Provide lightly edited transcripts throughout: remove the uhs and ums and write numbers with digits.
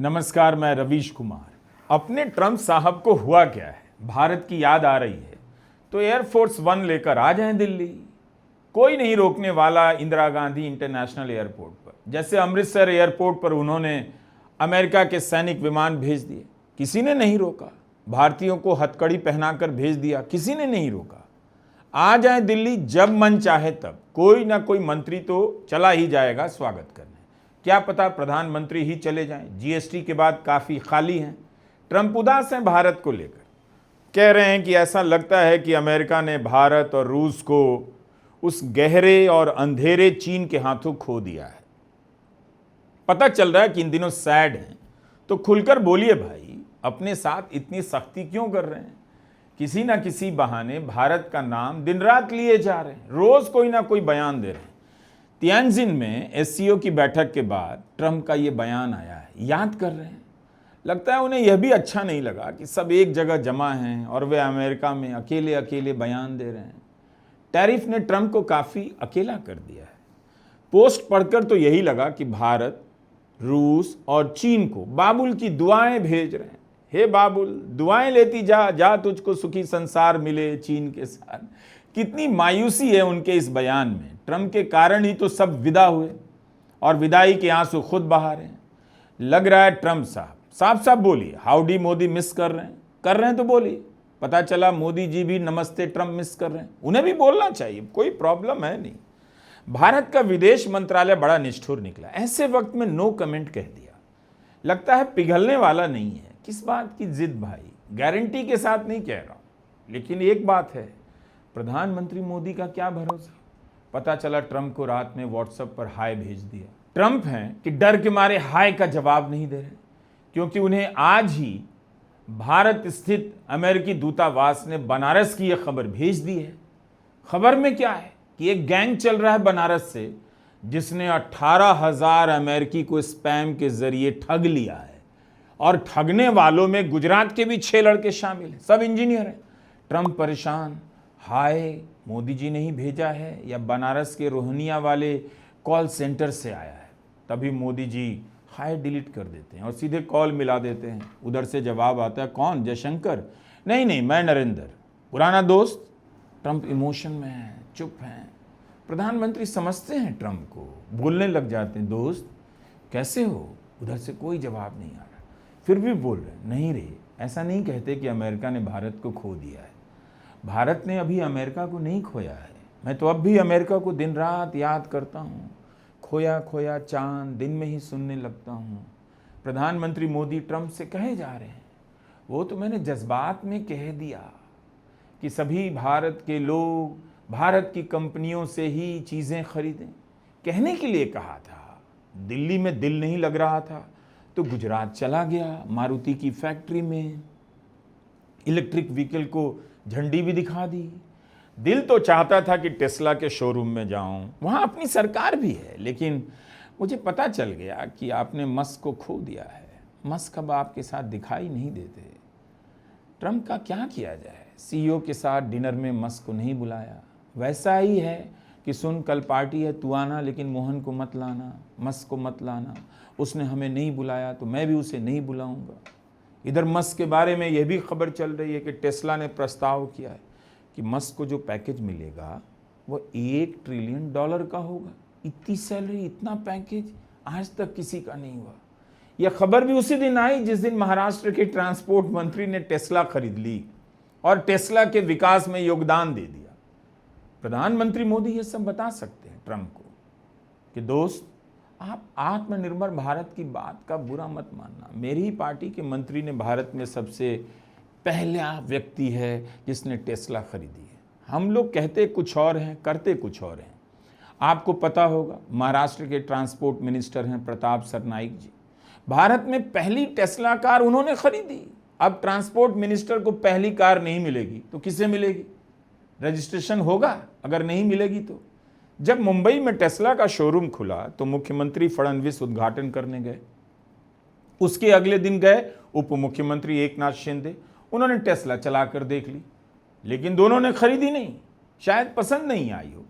नमस्कार, मैं रवीश कुमार। अपने ट्रंप साहब को हुआ क्या है, भारत की याद आ रही है तो एयरफोर्स वन लेकर आ जाएं दिल्ली। कोई नहीं रोकने वाला इंदिरा गांधी इंटरनेशनल एयरपोर्ट पर। जैसे अमृतसर एयरपोर्ट पर उन्होंने अमेरिका के सैनिक विमान भेज दिए, किसी ने नहीं रोका। भारतीयों को हथकड़ी पहनाकर भेज दिया, किसी ने नहीं रोका। आ जाए दिल्ली जब मन चाहे तब, कोई ना कोई मंत्री तो चला ही जाएगा स्वागत करने। क्या पता प्रधानमंत्री ही चले जाएं। जीएसटी के बाद काफ़ी खाली हैं। ट्रंप उदास हैं भारत को लेकर। कह रहे हैं कि ऐसा लगता है कि अमेरिका ने भारत और रूस को उस गहरे और अंधेरे चीन के हाथों खो दिया है। पता चल रहा है कि इन दिनों सैड हैं, तो खुलकर बोलिए भाई, अपने साथ इतनी सख्ती क्यों कर रहे हैं? किसी ना किसी बहाने भारत का नाम दिन रात लिए जा रहे हैं, रोज कोई ना कोई बयान दे रहे हैं। तियानजिन में एससीओ की बैठक के बाद ट्रंप का ये बयान आया है, याद कर रहे हैं। लगता है उन्हें यह भी अच्छा नहीं लगा कि सब एक जगह जमा हैं और वे अमेरिका में अकेले अकेले बयान दे रहे हैं। टैरिफ ने ट्रंप को काफ़ी अकेला कर दिया है। पोस्ट पढ़कर तो यही लगा कि भारत, रूस और चीन को बाबुल की दुआएं भेज रहे हैं। हे बाबुल, दुआएं लेती जा, जा तुझको सुखी संसार मिले चीन के साथ। कितनी मायूसी है उनके इस बयान में। ट्रंप के कारण ही तो सब विदा हुए और विदाई के आंसू खुद बहा रहे हैं। लग रहा है ट्रंप साहब साफ साफ बोलिए, हाउडी मोदी मिस कर रहे हैं तो बोलिए। पता चला मोदी जी भी नमस्ते ट्रंप मिस कर रहे हैं, उन्हें भी बोलना चाहिए, कोई प्रॉब्लम है नहीं। भारत का विदेश मंत्रालय बड़ा निष्ठुर निकला, ऐसे वक्त में नो कमेंट कह दिया। लगता है पिघलने वाला नहीं है। किस बात की जिद भाई, गारंटी के साथ नहीं कह रहा हूं, लेकिन एक बात है, प्रधानमंत्री मोदी का क्या भरोसा। पता चला ट्रंप को रात में व्हाट्सएप पर हाय भेज दिया। ट्रंप हैं कि डर के मारे हाय का जवाब नहीं दे रहे, क्योंकि उन्हें आज ही भारत स्थित अमेरिकी दूतावास ने बनारस की यह खबर भेज दी है। खबर में क्या है कि एक गैंग चल रहा है बनारस से, जिसने 18,000 अमेरिकी को स्पैम के जरिए ठग लिया है। और ठगने वालों में गुजरात के भी 6 लड़के शामिल हैं, सब इंजीनियर हैं। ट्रंप परेशान, हाय मोदी जी ने ही भेजा है या बनारस के रोहनिया वाले कॉल सेंटर से आया है। तभी मोदी जी हाय डिलीट कर देते हैं और सीधे कॉल मिला देते हैं। उधर से जवाब आता है, कौन, जयशंकर? नहीं, मैं नरेंद्र, पुराना दोस्त। ट्रंप इमोशन में है, चुप हैं। प्रधानमंत्री समझते हैं ट्रंप को, बोलने लग जाते हैं, दोस्त कैसे हो? उधर से कोई जवाब नहीं आ रहा, फिर भी बोल रहे, नहीं रे, ऐसा नहीं कहते कि अमेरिका ने भारत को खो दिया है। भारत ने अभी अमेरिका को नहीं खोया है। मैं तो अब भी अमेरिका को दिन रात याद करता हूँ। खोया खोया चांद दिन में ही सुनने लगता हूँ। प्रधानमंत्री मोदी ट्रंप से कहे जा रहे हैं। वो तो मैंने जज्बात में कह दिया कि सभी भारत के लोग भारत की कंपनियों से ही चीज़ें खरीदें। कहने के लिए कहा था। दिल्ली में दिल नहीं लग रहा था तो गुजरात चला गया, मारुति की फैक्ट्री में इलेक्ट्रिक व्हीकल को झंडी भी दिखा दी। दिल तो चाहता था कि टेस्ला के शोरूम में जाऊं, वहां अपनी सरकार भी है, लेकिन मुझे पता चल गया कि आपने मस्क को खो दिया है। मस्क अब आपके साथ दिखाई नहीं देते। ट्रंप का क्या किया जाए, सीईओ के साथ डिनर में मस्क को नहीं बुलाया। वैसा ही है कि सुन कल पार्टी है, तू आना, लेकिन मोहन को मत लाना, मस्क को मत लाना। उसने हमें नहीं बुलाया तो मैं भी उसे नहीं बुलाऊंगा। इधर मस्क के बारे में यह भी खबर चल रही है कि टेस्ला ने प्रस्ताव किया है कि मस्क को जो पैकेज मिलेगा वो $1 ट्रिलियन का होगा। इतनी सैलरी, इतना पैकेज आज तक किसी का नहीं हुआ। यह खबर भी उसी दिन आई जिस दिन महाराष्ट्र के ट्रांसपोर्ट मंत्री ने टेस्ला खरीद ली और टेस्ला के विकास में योगदान दे दिया। प्रधानमंत्री मोदी ये सब बता सकते हैं ट्रंप को कि दोस्त, आप आत्मनिर्भर भारत की बात का बुरा मत मानना। मेरी ही पार्टी के मंत्री ने भारत में सबसे पहला व्यक्ति है जिसने टेस्ला खरीदी है। हम लोग कहते कुछ और हैं, करते कुछ और हैं। आपको पता होगा, महाराष्ट्र के ट्रांसपोर्ट मिनिस्टर हैं प्रताप सरनाइक जी। भारत में पहली टेस्ला कार उन्होंने खरीदी। अब ट्रांसपोर्ट मिनिस्टर को पहली कार नहीं मिलेगी तो किसे मिलेगी? रजिस्ट्रेशन होगा, अगर नहीं मिलेगी तो। जब मुंबई में टेस्ला का शोरूम खुला तो मुख्यमंत्री फडणवीस उद्घाटन करने गए। उसके अगले दिन गए उप मुख्यमंत्री एकनाथ शिंदे, उन्होंने टेस्ला चलाकर देख ली, लेकिन दोनों ने खरीदी नहीं, शायद पसंद नहीं आई हो।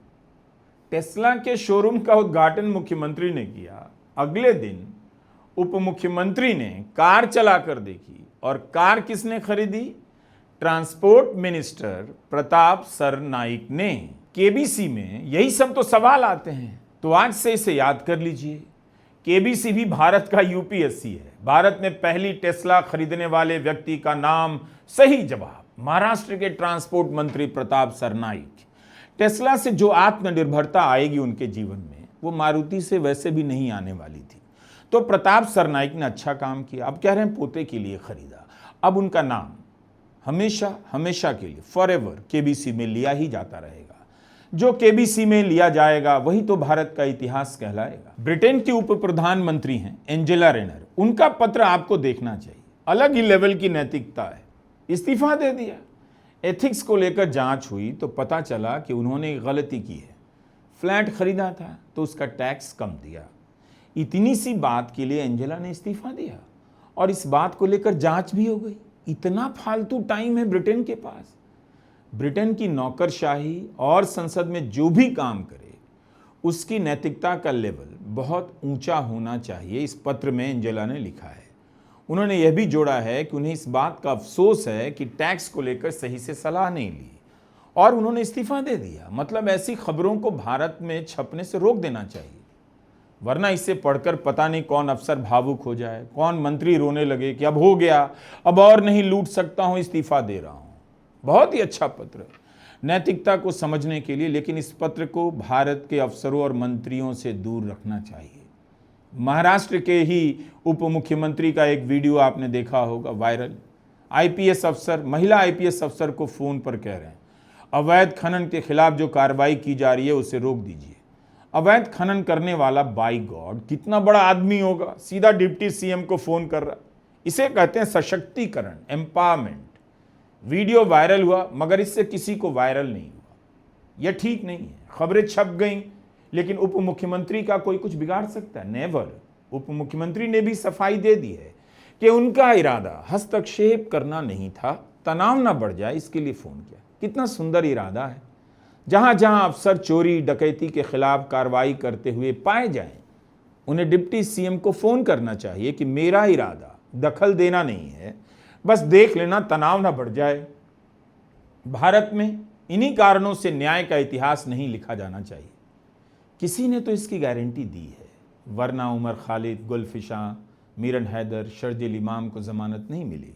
टेस्ला के शोरूम का उद्घाटन मुख्यमंत्री ने किया, अगले दिन उप मुख्यमंत्री ने कार चलाकर देखी और कार किसने खरीदी? ट्रांसपोर्ट मिनिस्टर प्रताप सरनाइक ने। केबीसी में यही सब तो सवाल आते हैं, तो आज से इसे याद कर लीजिए। केबीसी भी भारत का यूपीएससी है। भारत में पहली टेस्ला खरीदने वाले व्यक्ति का नाम, सही जवाब, महाराष्ट्र के ट्रांसपोर्ट मंत्री प्रताप सरनाइक। टेस्ला से जो आत्मनिर्भरता आएगी उनके जीवन में, वो मारुति से वैसे भी नहीं आने वाली थी। तो प्रताप सरनाइक ने अच्छा काम किया। अब कह रहे हैं पोते के लिए खरीदा। अब उनका नाम हमेशा हमेशा के लिए फॉरएवर केबीसी में लिया ही जाता रहेगा। जो केबीसी में लिया जाएगा वही तो भारत का इतिहास कहलाएगा। ब्रिटेन की उप प्रधानमंत्री हैं एंजेला रेनर। उनका पत्र आपको देखना चाहिए। अलग ही लेवल की नैतिकता है। इस्तीफा दे दिया। एथिक्स को लेकर जांच हुई तो पता चला कि उन्होंने गलती की है। फ्लैट खरीदा था तो उसका टैक्स कम दिया। इतनी सी बात के लिए एंजेला ने इस्तीफा दिया और इस बात को लेकर जांच भी हो गई। इतना फालतू टाइम है ब्रिटेन के पास। ब्रिटेन की नौकरशाही और संसद में जो भी काम करे उसकी नैतिकता का लेवल बहुत ऊंचा होना चाहिए, इस पत्र में एंजेला ने लिखा है। उन्होंने यह भी जोड़ा है कि उन्हें इस बात का अफसोस है कि टैक्स को लेकर सही से सलाह नहीं ली और उन्होंने इस्तीफा दे दिया। मतलब ऐसी खबरों को भारत में छपने से रोक देना चाहिए, वरना इसे पढ़कर पता नहीं कौन अफसर भावुक हो जाए, कौन मंत्री रोने लगे कि अब हो गया, अब और नहीं लूट सकता हूं, इस्तीफा दे रहा हूं। बहुत ही अच्छा पत्र है नैतिकता को समझने के लिए, लेकिन इस पत्र को भारत के अफसरों और मंत्रियों से दूर रखना चाहिए। महाराष्ट्र के ही उप मुख्यमंत्री का एक वीडियो आपने देखा होगा वायरल। आईपीएस अफसर, महिला आईपीएस अफसर को फोन पर कह रहे हैं अवैध खनन के खिलाफ जो कार्रवाई की जा रही है उसे रोक दीजिए। अवैध खनन करने वाला, बाय गॉड, कितना बड़ा आदमी होगा, सीधा डिप्टी सीएम को फोन कर रहा। इसे कहते हैं सशक्तिकरण, एम्पावरमेंट। वीडियो वायरल हुआ मगर इससे किसी को वायरल नहीं हुआ। यह ठीक नहीं है। खबरें छप गईं, लेकिन उप मुख्यमंत्री का कोई कुछ बिगाड़ सकता है? नेवर। उप मुख्यमंत्री ने भी सफाई दे दी है कि उनका इरादा हस्तक्षेप करना नहीं था, तनाव ना बढ़ जाए इसके लिए फोन किया। कितना सुंदर इरादा है। जहां जहां अफसर चोरी डकैती के खिलाफ कार्रवाई करते हुए पाए जाएं, उन्हें डिप्टी सीएम को फोन करना चाहिए कि मेरा इरादा दखल देना नहीं है, बस देख लेना, तनाव ना बढ़ जाए। भारत में इन्हीं कारणों से न्याय का इतिहास नहीं लिखा जाना चाहिए। किसी ने तो इसकी गारंटी दी है, वरना उमर खालिद, गुलफिशां, मीरन हैदर, शर्जील इमाम को जमानत नहीं मिली।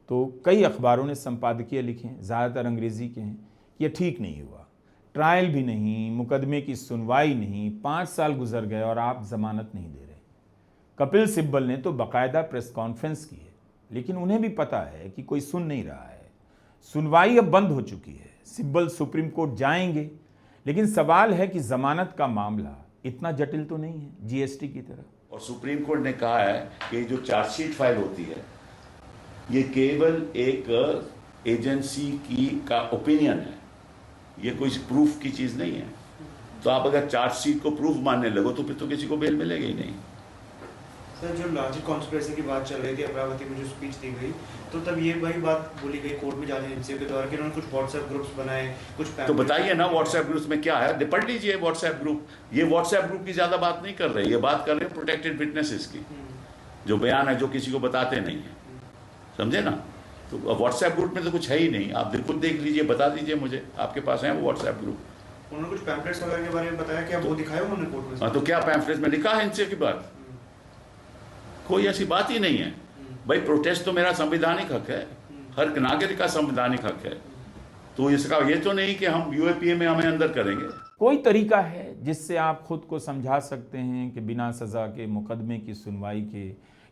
तो कई अखबारों ने संपादकीय लिखे, ज़्यादातर अंग्रेजी के हैं, यह ठीक नहीं हुआ। ट्रायल भी नहीं, मुकदमे की सुनवाई नहीं, 5 साल गुजर गए और आप जमानत नहीं दे रहे। कपिल सिब्बल ने तो बाकायदा प्रेस कॉन्फ्रेंस की है, लेकिन उन्हें भी पता है कि कोई सुन नहीं रहा है। सुनवाई अब बंद हो चुकी है। सिब्बल सुप्रीम कोर्ट जाएंगे, लेकिन सवाल है कि जमानत का मामला इतना जटिल तो नहीं है जीएसटी की तरह। और सुप्रीम कोर्ट ने कहा है कि जो चार्जशीट फाइल होती है ये केवल एक एजेंसी का ओपिनियन है, ये कोई प्रूफ की चीज नहीं है। तो आप अगर चार्जशीट को प्रूफ मानने लगो तो फिर तो किसी को बेल मिलेगा ही नहीं। सर, जो लॉजिक कॉन्स्पिरेसी की बात चल रही थी, अमरावती में जो स्पीच दी गई, तो तब ये वही बात बोली गई कोर्ट में जाने एजेंसी के द्वारा कि उन्होंने कुछ व्हाट्सएप ग्रुप्स बनाए, कुछ तो बताइए ना व्हाट्सएप ग्रुप्स में क्या है, पढ़ लीजिए व्हाट्सएप ग्रुप। ये व्हाट्सएप ग्रुप की ज्यादा बात नहीं कर रहे, ये बात कर रहे हैं प्रोटेक्टेड विटनेसेस की, जो बयान है जो किसी को बताते नहीं है, समझे ना। तो व्हाट्सएप ग्रुप में तो कुछ है ही नहीं, आप बिल्कुल देख लीजिए, बता दीजिए मुझे, आपके पास है वो व्हाट्सएप ग्रुप। उन्होंने कुछ पैम्पलेट्स वगैरह के बारे में बताया कि वो दिखाया उन्होंने कोर्ट में। हाँ, तो क्या पैम्पलेट्स में लिखा है इनसे की बात? कोई ऐसी बात ही नहीं है भाई। प्रोटेस्ट तो मेरा संवैधानिक हक है, हर नागरिक का संवैधानिक हक है। तो इसका ये तो नहीं कि हम यूएपीए में हमें अंदर करेंगे। कोई तरीका है जिससे आप खुद को समझा सकते हैं कि बिना सज़ा के मुकदमे की सुनवाई के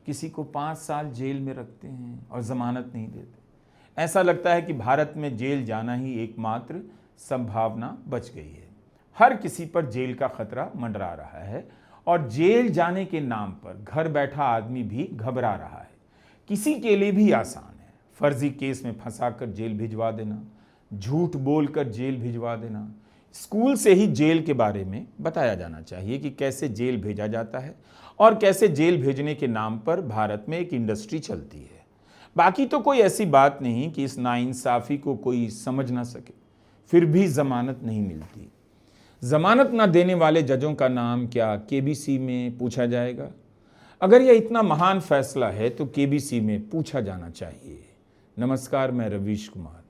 किसी को 5 साल जेल में रखते हैं और ज़मानत नहीं देते। ऐसा लगता है कि भारत में जेल जाना ही एकमात्र संभावना बच गई है। हर किसी पर जेल का खतरा मंडरा रहा है और जेल जाने के नाम पर घर बैठा आदमी भी घबरा रहा है। किसी के लिए भी आसान है फर्जी केस में फंसाकर जेल भिजवा देना, झूठ बोलकर जेल भिजवा देना। स्कूल से ही जेल के बारे में बताया जाना चाहिए कि कैसे जेल भेजा जाता है और कैसे जेल भेजने के नाम पर भारत में एक इंडस्ट्री चलती है। बाकी तो कोई ऐसी बात नहीं कि इस नाइंसाफ़ी को कोई समझ ना सके, फिर भी ज़मानत नहीं मिलती। ज़मानत ना देने वाले जजों का नाम क्या केबीसी में पूछा जाएगा? अगर यह इतना महान फैसला है तो केबीसी में पूछा जाना चाहिए। नमस्कार, मैं रवीश कुमार।